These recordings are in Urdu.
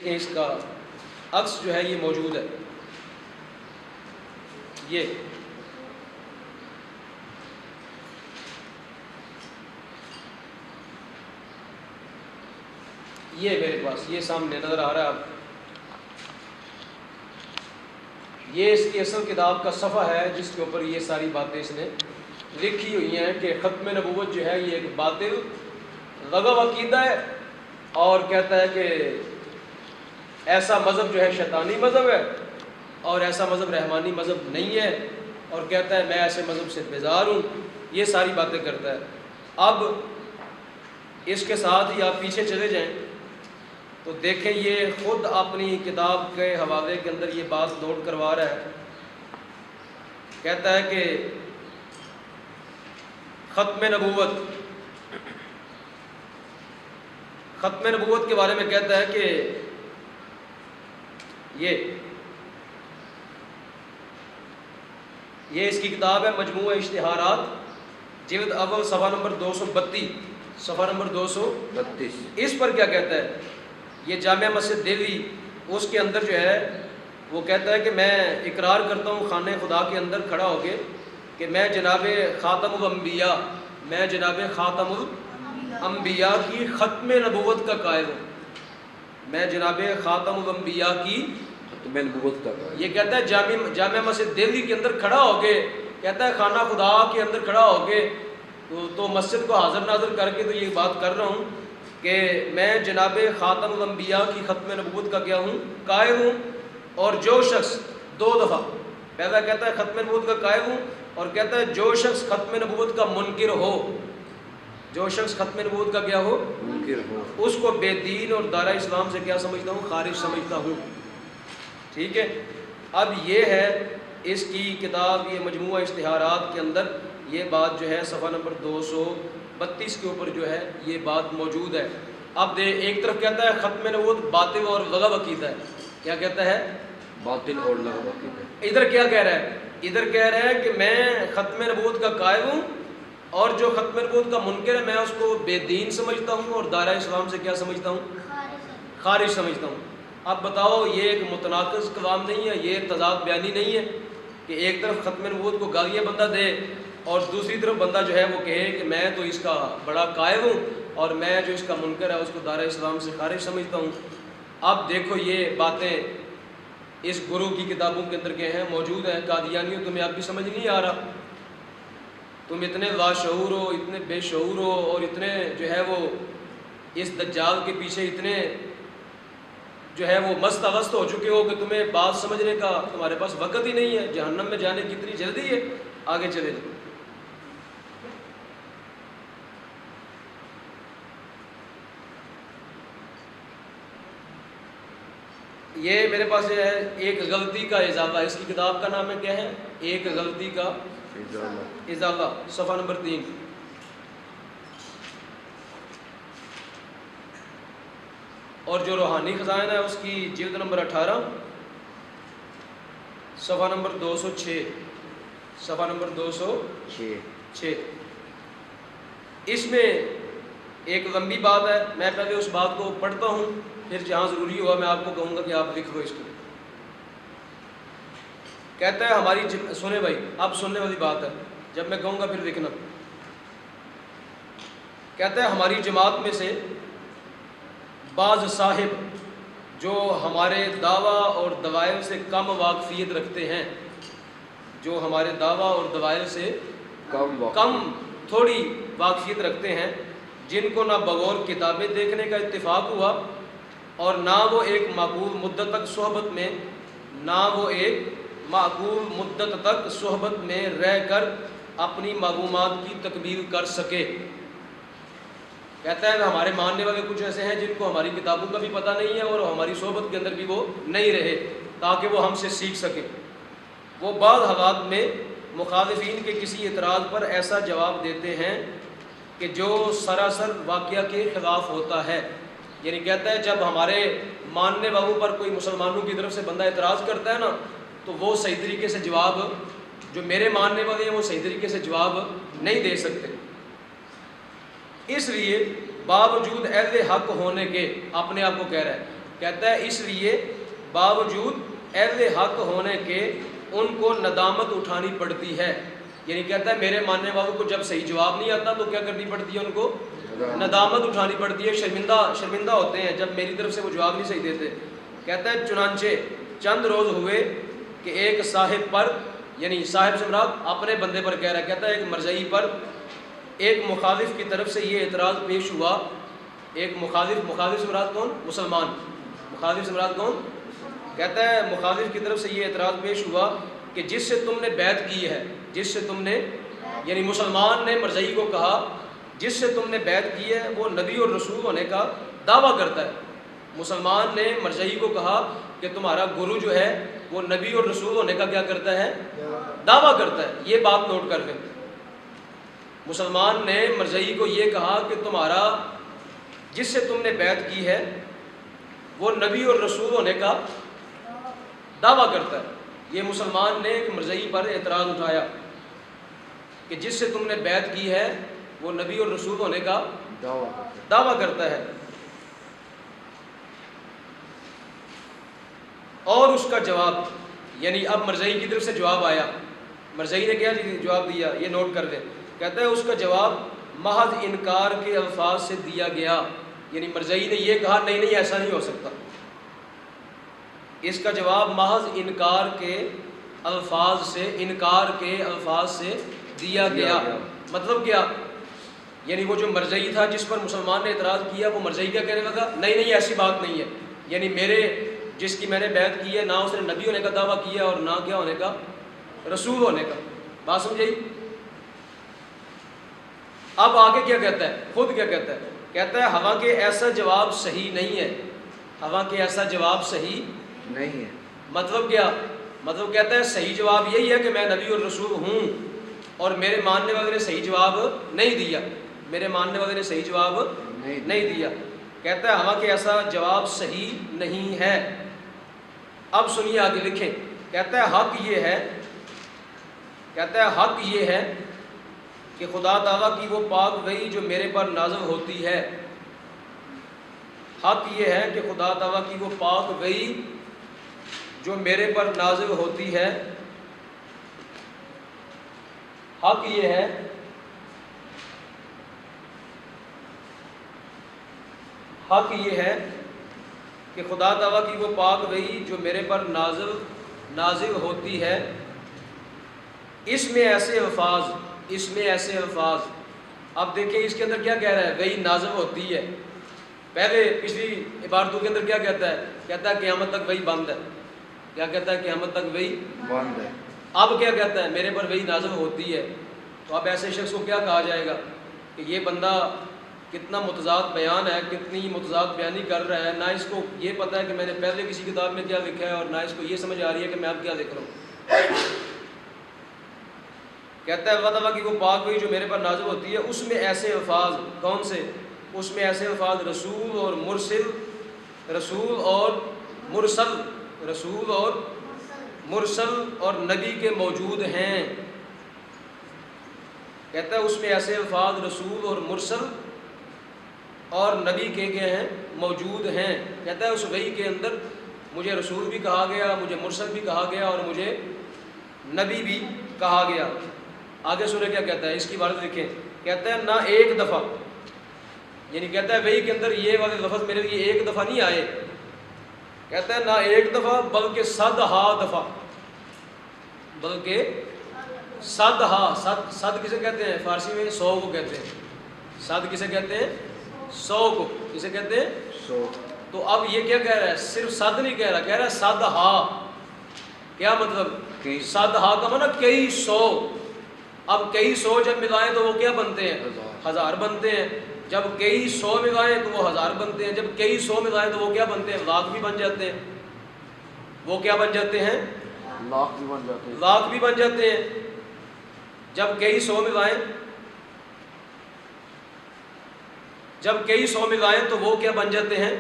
کہ اس کا عکس جو ہے یہ موجود ہے. یہ میرے پاس یہ سامنے نظر آ رہا ہے آپ. یہ اس کی اصل کتاب کا صفحہ ہے جس کے اوپر یہ ساری باتیں اس نے لکھی ہوئی ہیں کہ ختم نبوت جو ہے یہ ایک باطل لغو عقیدہ ہے، اور کہتا ہے کہ ایسا مذہب جو ہے شیطانی مذہب ہے اور ایسا مذہب رحمانی مذہب نہیں ہے، اور کہتا ہے میں ایسے مذہب سے بیزار ہوں. یہ ساری باتیں کرتا ہے. اب اس کے ساتھ ہی آپ پیچھے چلے جائیں تو دیکھیں یہ خود اپنی کتاب کے حوالے کے اندر یہ بات نوٹ کروا رہا ہے. کہتا ہے کہ ختم نبوت کے بارے میں کہتا ہے کہ یہ اس کی کتاب ہے مجموعہ اشتہارات، جلد اول صفحہ نمبر 232. اس پر کیا کہتا ہے؟ یہ جامع مسجد دہلی اس کے اندر جو ہے وہ کہتا ہے کہ میں اقرار کرتا ہوں خانہ خدا کے اندر کھڑا ہو کے کہ میں جناب خاتم الانبیاء کی ختم نبوت کا قائل ہوں. میں جناب خاتم الانبیاء کی ختم نبوت کا قائل. یہ کہتا ہے جامع مسجد دہلی کے اندر کھڑا ہو کے، کہتا ہے خانہ خدا کے اندر کھڑا ہو کے تو مسجد کو حاضر ناظر کر کے تو یہ بات کر رہا ہوں کہ میں جناب خاتم الانبیاء کی ختم نبوت کا کیا ہوں؟ قائل ہوں. اور جو شخص 2 دفعہ پہلا کہتا ہے ختم نبوت کا قائل ہوں، اور کہتا ہے جو شخص ختم نبوت کا منکر ہو، جو شخص ختم نبوت کا کیا ہو؟ منکر ہو، اس کو بے دین اور دارہ اسلام سے کیا سمجھتا ہوں؟ خارج سمجھتا ہوں. ٹھیک ہے. اب یہ ہے اس کی کتاب یہ مجموعہ اشتہارات کے اندر یہ بات جو ہے صفحہ نمبر 232 کے اوپر جو ہے یہ بات موجود ہے. اب ایک طرف کہتا ہے ختم نبوت باطل اور لغو عقیدہ ہے. کیا کہتا ہے؟ باطل اور لغو عقیدہ. ادھر کیا کہہ رہا ہے؟ ادھر کہہ رہا ہے کہ میں ختم نبوت کا قائل ہوں، اور جو ختم نبوت کا منکر ہے میں اس کو بے دین سمجھتا ہوں اور دارہ اسلام سے کیا سمجھتا ہوں؟ خارج سمجھتا ہوں. اب بتاؤ یہ ایک متناقض کلام نہیں ہے؟ یہ تضاد بیانی نہیں ہے کہ ایک طرف ختم نبوت کو گالیاں بندہ دے اور دوسری طرف بندہ جو ہے وہ کہے کہ میں تو اس کا بڑا قائل ہوں اور میں جو اس کا منکر ہے اس کو دارہ اسلام سے خارج سمجھتا ہوں. اب دیکھو یہ باتیں اس گرو کی کتابوں کے اندر کے ہیں موجود ہیں. قادیانیوں تمہیں اب بھی سمجھ نہیں آ رہا، تم اتنے لاشعور ہو، اتنے بے شعور ہو، اور اتنے جو ہے وہ اس دجال کے پیچھے اتنے جو ہے وہ مست اوست ہو چکے ہو کہ تمہیں بات سمجھنے کا تمہارے پاس وقت ہی نہیں ہے. جہنم میں جانے کی اتنی جلدی ہے. آگے چلے جاؤ. یہ میرے پاس ہے ایک غلطی کا ازالہ. اس کی کتاب کا نام ہے کیا ہے؟ ایک غلطی کا ازالہ، صفحہ نمبر 3. اور جو روحانی خزائن ہے اس کی جلد نمبر 18 صفحہ نمبر 206. صفحہ نمبر 206. اس میں ایک لمبی بات ہے، میں پہلے اس بات کو پڑھتا ہوں، پھر جہاں ضروری ہوا میں آپ کو کہوں گا کہ آپ لکھ لو اس کو. کہتا ہے ہماری سنیں بھائی، اب سننے والی بات ہے، جب میں کہوں گا پھر لکھنا. کہتا ہے ہماری جماعت میں سے بعض صاحب جو ہمارے دعویٰ اور دلائل سے کم واقفیت رکھتے ہیں، جو ہمارے دعویٰ اور دلائل سے کم تھوڑی واقفیت رکھتے ہیں، جن کو نہ بغور کتابیں دیکھنے کا اتفاق ہوا اور نہ وہ ایک معقول مدت تک صحبت میں رہ کر اپنی معلومات کی تکمیل کر سکے. کہتا ہے کہ ہمارے ماننے والے کچھ ایسے ہیں جن کو ہماری کتابوں کا بھی پتہ نہیں ہے اور ہماری صحبت کے اندر بھی وہ نہیں رہے تاکہ وہ ہم سے سیکھ سکیں. وہ بعض حالات میں مخالفین کے کسی اعتراض پر ایسا جواب دیتے ہیں کہ جو سراسر واقعہ کے خلاف ہوتا ہے. یعنی کہتا ہے جب ہمارے ماننے والوں پر کوئی مسلمانوں کی طرف سے بندہ اعتراض کرتا ہے نا تو وہ صحیح طریقے سے جواب، جو میرے ماننے والے ہیں وہ صحیح طریقے سے جواب نہیں دے سکتے. اس لیے باوجود اہل حق ہونے کے اپنے آپ کو کہہ رہا ہے کہتا ہے اس لیے باوجود اہل حق ہونے کے ان کو ندامت اٹھانی پڑتی ہے. یعنی کہتا ہے میرے ماننے والوں کو جب صحیح جواب نہیں آتا تو کیا کرنی پڑتی ہے, ان کو ندامت اٹھانی پڑتی ہے, شرمندہ ہوتے ہیں جب میری طرف سے وہ جواب نہیں صحیح دیتے. کہتا ہے چنانچہ چند روز ہوئے کہ ایک صاحب پر, یعنی صاحب سے مراد اپنے بندے پر کہہ رہا ہے, کہتا ہے ایک مرزئی پر ایک مخالف کی طرف سے یہ اعتراض پیش ہوا. ایک مخالف سے مراد کون؟ مسلمان. مخالف سے مراد کون؟ کہتا ہے مخالف کی طرف سے یہ اعتراض پیش ہوا کہ جس سے تم نے بیعت کی ہے, جس سے تم نے, یعنی مسلمان نے مرزئی کو کہا جس سے تم نے بیعت کی ہے وہ نبی اور رسول ہونے کا دعویٰ کرتا ہے. مسلمان نے مرزئی کو کہا کہ تمہارا گرو جو ہے وہ نبی اور رسول ہونے کا کیا کرتا ہے, دعویٰ کرتا ہے. یہ بات نوٹ کر لیں, مسلمان نے مرزئی کو یہ کہا کہ تمہارا جس سے تم نے بیعت کی ہے وہ نبی اور رسول ہونے کا دعویٰ کرتا ہے. یہ مسلمان نے مرزئی پر اعتراض اٹھایا کہ جس سے تم نے بیعت کی ہے وہ نبی اور رسول ہونے کا دعویٰ کرتا ہے. اور اس کا جواب, یعنی اب مرزئی کی طرف سے جواب آیا, مرزئی نے کیا جواب دیا یہ نوٹ کر لیں. کہتا ہے اس کا جواب محض انکار کے الفاظ سے دیا گیا. یعنی مرزئی نے یہ کہا نہیں ایسا نہیں ہو سکتا. اس کا جواب محض انکار کے الفاظ سے دیا گیا. مطلب کیا؟ یعنی وہ جو مرزئی تھا جس پر مسلمان نے اعتراض کیا وہ مرزئی کیا کہنے لگا, نہیں ایسی بات نہیں ہے. یعنی میرے جس کی میں نے بیعت کی ہے نہ اس نے نبی ہونے کا دعویٰ کیا اور نہ کیا ہونے کا, رسول ہونے کا. بات سمجھائی؟ اب آگے کیا کہتا ہے, خود کیا کہتا ہے, کہتا ہے حالانکہ ایسا جواب صحیح نہیں ہے. حالانکہ ایسا جواب صحیح نہیں ہے. مطلب کیا؟ مطلب کہتا ہے صحیح جواب یہی ہے کہ میں نبی اور رسول ہوں اور میرے ماننے والے نے صحیح جواب نہیں دیا, میرے ماننے والے نے صحیح جواب نہیں دیا. کہتا ہے حالانکہ ایسا جواب صحیح نہیں ہے. اب سنیے آگے لکھیں. کہتا ہے حق یہ ہے کہ خدا تعالیٰ کی وہ پاک وحی جو میرے پر نازل ہوتی ہے. حق یہ ہے کہ خدا تعالیٰ کی وہ پاک وحی جو میرے پر نازل ہوتی ہے. حق یہ ہے کہ خدا تعالیٰ کی وہ پاک وحی جو میرے پر نازل ہوتی ہے اس میں ایسے الفاظ. اب دیکھیں اس کے اندر کیا کہہ رہا ہے, وحی نازل ہوتی ہے. پہلے پچھلی عبارتوں کے اندر کیا کہتا ہے قیامت تک وحی بند ہے. کیا کہتا ہے؟ قیامت تک وحی بند ہے. اب کیا کہتا ہے میرے پر وحی نازل ہوتی ہے. تو اب ایسے شخص کو کیا کہا جائے گا کہ یہ بندہ کتنا متضاد بیان ہے, کتنی متضاد بیانی کر رہا ہے. نہ اس کو یہ پتہ ہے کہ میں نے پہلے کسی کتاب میں کیا لکھا ہے اور نہ اس کو یہ سمجھ آ رہی ہے کہ میں اب کیا لکھ رہا ہوں. کہتا ہے اللہ تعالیٰ کی وہ پاک وحی جو میرے پر نازل ہوتی ہے اس میں ایسے الفاظ, کون سے؟ اس میں ایسے الفاظ رسول اور مرسل اور نبی کے موجود ہیں. کہتا ہے اس میں ایسے الفاظ رسول اور مرسل اور نبی کے ہیں موجود ہیں. کہتا ہے اس وحی کے اندر مجھے رسول بھی کہا گیا, مجھے مرسل بھی کہا گیا اور مجھے نبی بھی کہا گیا. آگے سورہ کیا کہتا ہے, اس کی عبارت دیکھیں. کہتا ہے نہ ایک دفعہ, یعنی کہتا ہے وحی کے اندر یہ والے لفظ میرے لیے ایک دفعہ نہیں آئے. کہتا ہے نہ ایک دفعہ بلکہ 100 دفعہ, بلکہ 100 کسے کہتے ہیں فارسی میں؟ 100 کو کہتے ہیں. 100 کسے کہتے ہیں؟ 100 کو. کسے کہتے ہیں؟ 100. تو اب یہ کیا کہہ رہا ہے, صرف 100 نہیں کہہ رہا, کہہ رہا ہے 100. کیا مطلب؟ 100 کا معنی کئی 100. اب کئی 100 جب ملائیں تو وہ کیا بنتے ہیں؟ 1000 بنتے ہیں. جب کئی 100 ملائیں تو وہ 1000 بنتے ہیں. جب کئی 100 ملائیں تو وہ کیا بنتے ہیں؟ لاکھ بھی بن جاتے ہیں. وہ کیا بن جاتے ہیں؟ لاکھ بھی بن جاتے ہیں. جب کئی 100 ملائیں تو وہ کیا بن جاتے ہیں؟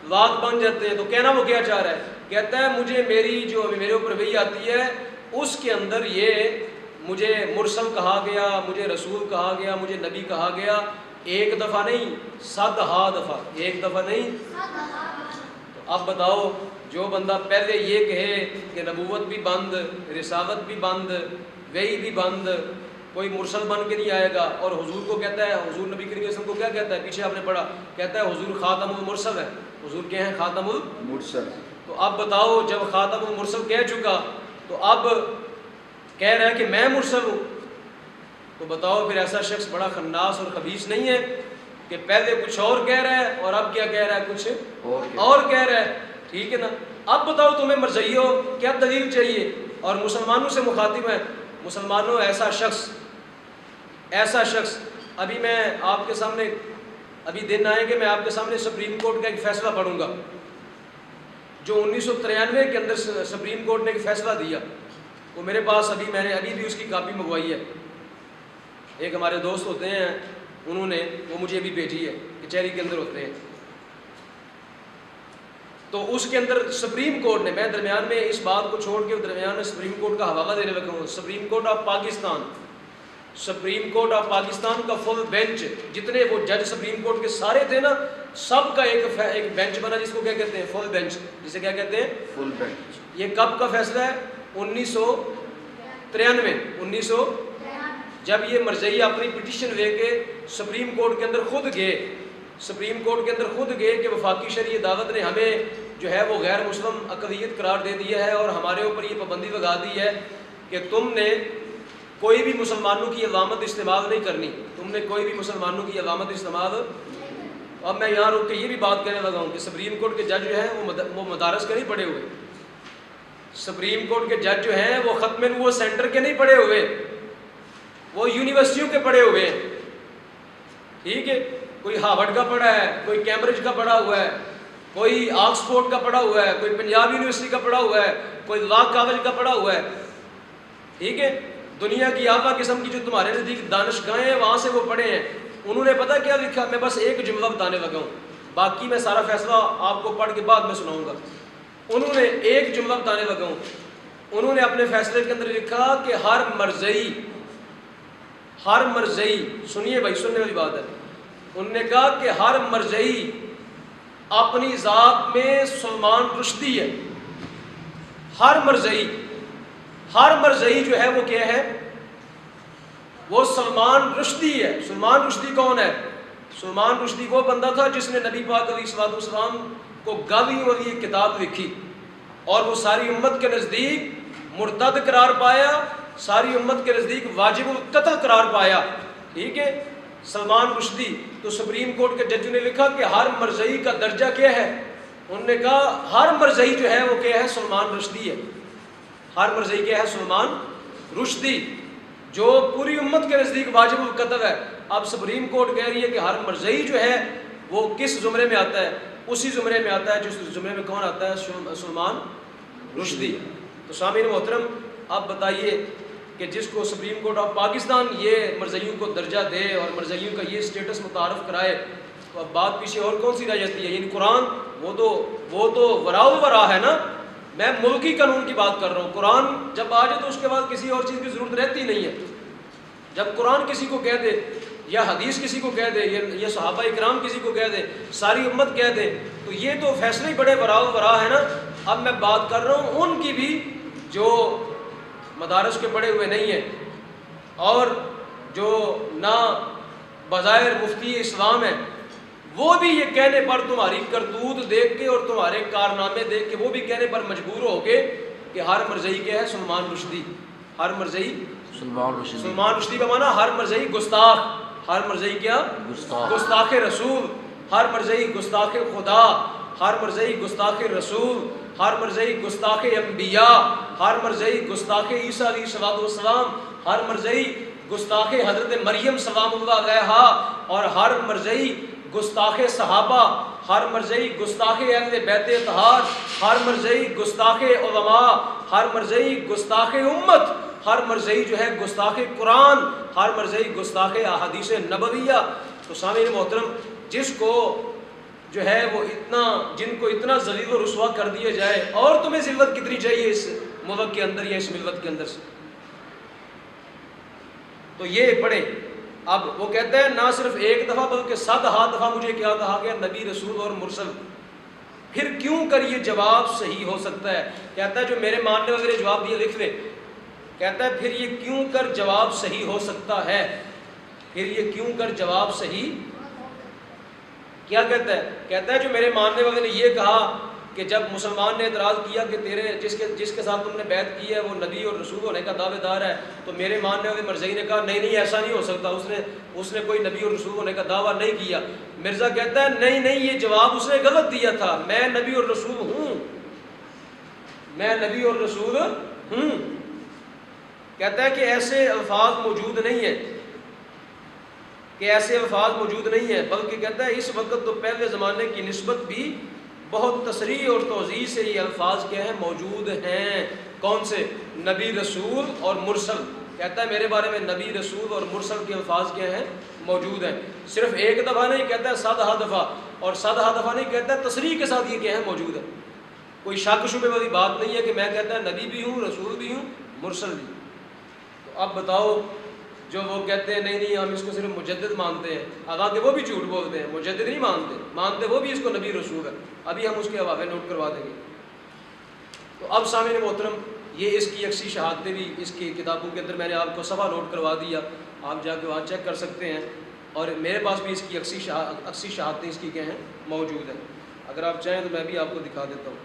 لاکھ بن جاتے ہیں. تو کہنا وہ کیا چاہ رہا ہے؟ کہتا ہے مجھے میرے اوپر وحی آتی ہے اس کے اندر یہ مجھے مرسل کہا گیا, مجھے رسول کہا گیا, مجھے نبی کہا گیا. ایک دفعہ نہیں 100 دفعہ. ایک دفعہ نہیں اب بتاؤ جو بندہ پہلے یہ کہے کہ نبوت بھی بند، رسالت بھی بند، وحی بھی بند، کوئی مرسل بن کے نہیں آئے گا، اور حضور کو کہتا ہے، حضور نبی کریم صلی اللہ علیہ وسلم کو کیا کہتا ہے، پیچھے آپ نے پڑھا، کہتا ہے حضور خاتم المرسل ہے. حضور کیا ہیں؟ خاتم المرسل. تو اب بتاؤ جب خاتم المرسل کہہ چکا تو اب کہہ رہا ہے کہ میں مرسل ہوں، تو بتاؤ پھر ایسا شخص بڑا خناس اور خبیث نہیں ہے کہ پہلے کچھ اور کہہ رہا ہے اور اب کیا کہہ رہا ہے، کچھ اور کہہ رہا ہے. ٹھیک ہے نا. اب بتاؤ تمہیں مرجعی ہو کیا دلیل چاہیے، اور مسلمانوں سے مخاطب ہے. مسلمانوں ایسا شخص ابھی میں آپ کے سامنے، ابھی دن آئیں گے میں آپ کے سامنے سپریم کورٹ کا ایک فیصلہ پڑھوں گا جو 1993 کے اندر سپریم کورٹ نے ایک فیصلہ دیا. وہ میرے پاس میں نے ابھی بھی اس کی کاپی منگوائی ہے. ایک ہمارے دوست ہوتے ہیں انہوں نے وہ مجھے ابھی بھیجی ہے، کچہری کے اندر ہوتے ہیں. تو اس کے اندر سپریم کورٹ نے، میں درمیان میں اس بات کو چھوڑ کے درمیان میں سپریم کورٹ کا حوالہ دینے لگا ہوں. Supreme court of Pakistan, supreme court of Pakistan کا فل بینچ، جتنے وہ جج سپریم کورٹ کے سارے تھے نا، سب کا ایک بینچ بنا جس کو کیا کہتے ہیں، فل بینچ، جسے کیا کہتے ہیں، فل بینچ. یہ کب کا فیصلہ ہے؟ 1993 جب یہ مرجعی اپنی پٹیشن لے کے سپریم کورٹ کے اندر خود گئے کہ وفاقی شرعی عدالت نے ہمیں جو ہے وہ غیر مسلم اقلیت قرار دے دیا ہے اور ہمارے اوپر یہ پابندی لگا دی ہے کہ تم نے کوئی بھی مسلمانوں کی علامت استعمال نہیں کرنی، تم نے کوئی بھی مسلمانوں کی علامت استعمال. اب میں یہاں رک کے یہ بھی بات کہنے لگا ہوں کہ سپریم کورٹ کے جج جو ہیں وہ مدارس کے نہیں پڑھے ہوئے. سپریم کورٹ کے جج جو ہیں وہ ختم نبوت سینٹر کے نہیں پڑھے ہوئے، وہ یونیورسٹیوں کے پڑھے ہوئے ہیں. ٹھیک ہے. کوئی ہارورڈ کا پڑھا ہے، کوئی کیمبرج کا پڑھا ہوا ہے، کوئی آکسفورڈ کا پڑھا ہوا ہے، کوئی پنجاب یونیورسٹی کا پڑھا ہوا ہے، کوئی لا کالج کا پڑھا ہوا ہے. ٹھیک ہے. دنیا کی اعلیٰ قسم کی جو تمہارے نزدیک دانشگاہیں ہیں وہاں سے وہ پڑھے ہیں. انہوں نے پتہ کیا لکھا؟ میں بس ایک جملہ بتانے لگا ہوں، باقی میں سارا فیصلہ آپ کو پڑھ کے بعد میں سناؤں گا. انہوں نے ایک جملہ بتانے لگا ہوں. انہوں نے اپنے فیصلے کے اندر لکھا کہ ہر مرجعی سنیے بھائی، سننے والی بات ہے. انہوں نے کہا کہ ہر مرجعی اپنی ذات میں سلمان رشدی ہے. ہر مرجعی جو ہے وہ کیا ہے؟ وہ سلمان رشدی ہے. سلمان رشدی کون ہے؟ سلمان رشدی وہ بندہ تھا جس نے نبی پاک علیہ الصلوۃ والسلام کو گالیوں والی ایک کتاب لکھی اور وہ ساری امت کے نزدیک مرتد قرار پایا، ساری امت کے نزدیک واجب القتل قرار پایا. ٹھیک ہے. سلمان رشدی. تو سپریم کورٹ کے ججوں نے لکھا کہ ہر مرجعی کا درجہ کیا ہے؟ انہوں نے کہا ہر مرجعی جو ہے وہ کیا ہے؟ سلمان رشدی ہے. ہر مرجعی کیا ہے؟ سلمان رشدی، جو پوری امت کے نزدیک واجب القتل ہے. اب سپریم کورٹ کہہ رہی ہے کہ ہر مرجعی جو ہے وہ کس زمرے میں آتا ہے؟ اسی زمرے میں آتا ہے جس زمرے میں کون آتا ہے؟ سلمان رشدی. تو سامعین محترم، اب بتائیے کہ جس کو سپریم کورٹ آف پاکستان یہ مرجعیوں کو درجہ دے اور مرجعیوں کا یہ سٹیٹس متعارف کرائے، تو اب بات پیچھے اور کون سی رہ جاتی ہے؟ یعنی قرآن وہ تو وراء ورا ہے نا. میں ملکی قانون کی بات کر رہا ہوں. قرآن جب آ جائے تو اس کے بعد کسی اور چیز کی ضرورت رہتی نہیں ہے. جب قرآن کسی کو کہہ دے یا حدیث کسی کو کہہ دے یا صحابہ اکرام کسی کو کہہ دے، ساری امت کہہ دے، تو یہ تو فیصلے ہی بڑے وراء ورا ہے نا. اب میں بات کر رہا ہوں ان کی بھی جو مدارس کے پڑھے ہوئے نہیں ہیں اور جو نہ بظاہر مفتی اسلام ہیں، وہ بھی یہ کہنے پر تمہاری کرتوت دیکھ کے اور تمہارے کارنامے دیکھ کے وہ بھی کہنے پر مجبور ہو کے کہ ہر مرجعی کیا ہے؟ سلمان رشدی. ہر مرجعی سلمان رشدی کا معنی ہر مرجعی گستاخ. ہر مرجعی کیا؟ گستاخ رسول. ہر مرجعی گستاخ خدا. ہر مرجعی گستاخ رسول. ہر مرجعی گستاخ انبیاء. ہر مرجعی گستاخ عیسیٰ علیہ الصلوۃ والسلام. ہر مرجعی گستاخ حضرت مریم سلام اللہ علیہا. اور ہر مرجعی گستاخ صحابہ. ہر مرجعی گستاخ اہل بیت اطہار. ہر مرجعی گستاخ علماء. ہر مرجعی گستاخ امت. ہر مرجعی جو ہے گستاخ قرآن. ہر مرجعی گستاخ احادیث نبویہ. تو سامعین محترم، جس کو جو ہے وہ جن کو اتنا ذلیل و رسوا کر دیا جائے، اور تمہیں ذلت کتنی چاہیے اس ملک کے اندر یا اس ملت کے اندر سے؟ تو یہ پڑھے. اب وہ کہتا ہے نہ صرف ایک دفعہ بلکہ 100 دفعہ مجھے کیا کہا گیا؟ نبی، رسول اور مرسل. پھر کیوں کر یہ جواب صحیح ہو سکتا ہے. کہتا ہے جو میرے ماننے والے جواب دیا لکھ لیں. کہتا ہے پھر یہ کیوں کر جواب صحیح ہو سکتا ہے. پھر یہ کیوں کر جواب صحیح کیا کہتا ہے. کہتا ہے جو میرے ماننے والے نے یہ کہا کہ جب مسلمان نے اعتراض کیا کہ تیرے جس کے ساتھ تم نے بیعت کی ہے وہ نبی اور رسول ہونے کا دعوے دار ہے, تو میرے ماننے والے مرزائی نے کہا نہیں نہیں ایسا نہیں ہو سکتا, اس نے کوئی نبی اور رسول ہونے کا دعویٰ نہیں کیا. مرزا کہتا ہے نہیں نہیں یہ جواب اس نے غلط دیا تھا, میں نبی اور رسول ہوں, میں نبی اور رسول ہوں. کہتا ہے کہ ایسے الفاظ موجود نہیں ہیں, کہ ایسے الفاظ موجود نہیں ہیں, بلکہ کہتا ہے اس وقت تو پہلے زمانے کی نسبت بھی بہت تصریح اور توضیح سے یہ الفاظ کیا ہیں موجود ہیں. کون سے؟ نبی رسول اور مرسل. کہتا ہے میرے بارے میں نبی رسول اور مرسل کے الفاظ کیا ہیں موجود ہیں. صرف ایک دفعہ نہیں, کہتا ہے 100 دفعہ, اور 100 دفعہ نہیں, کہتا ہے تصریح کے ساتھ یہ کیا ہے موجود ہے. کوئی شک شبے والی بات نہیں ہے کہ میں کہتا ہے نبی بھی ہوں, رسول بھی ہوں, مرسل بھی. تو اب بتاؤ جو وہ کہتے ہیں نہیں نہیں ہم اس کو صرف مجدد مانتے ہیں, حالانکہ وہ بھی جھوٹ بولتے ہیں, مجدد نہیں مانتے وہ بھی اس کو نبی رسول ہے. ابھی ہم اس کے حوالے نوٹ کروا دیں گے. تو اب سامعین محترم یہ اس کی اکسی شہادتیں بھی اس کی کتابوں کے اندر میں نے آپ کو صفحہ نوٹ کروا دیا, آپ جا کے وہاں چیک کر سکتے ہیں, اور میرے پاس بھی اس کی اکسی شہادتیں اس کی کیا ہیں موجود ہیں. اگر آپ چاہیں تو میں بھی آپ کو دکھا دیتا ہوں.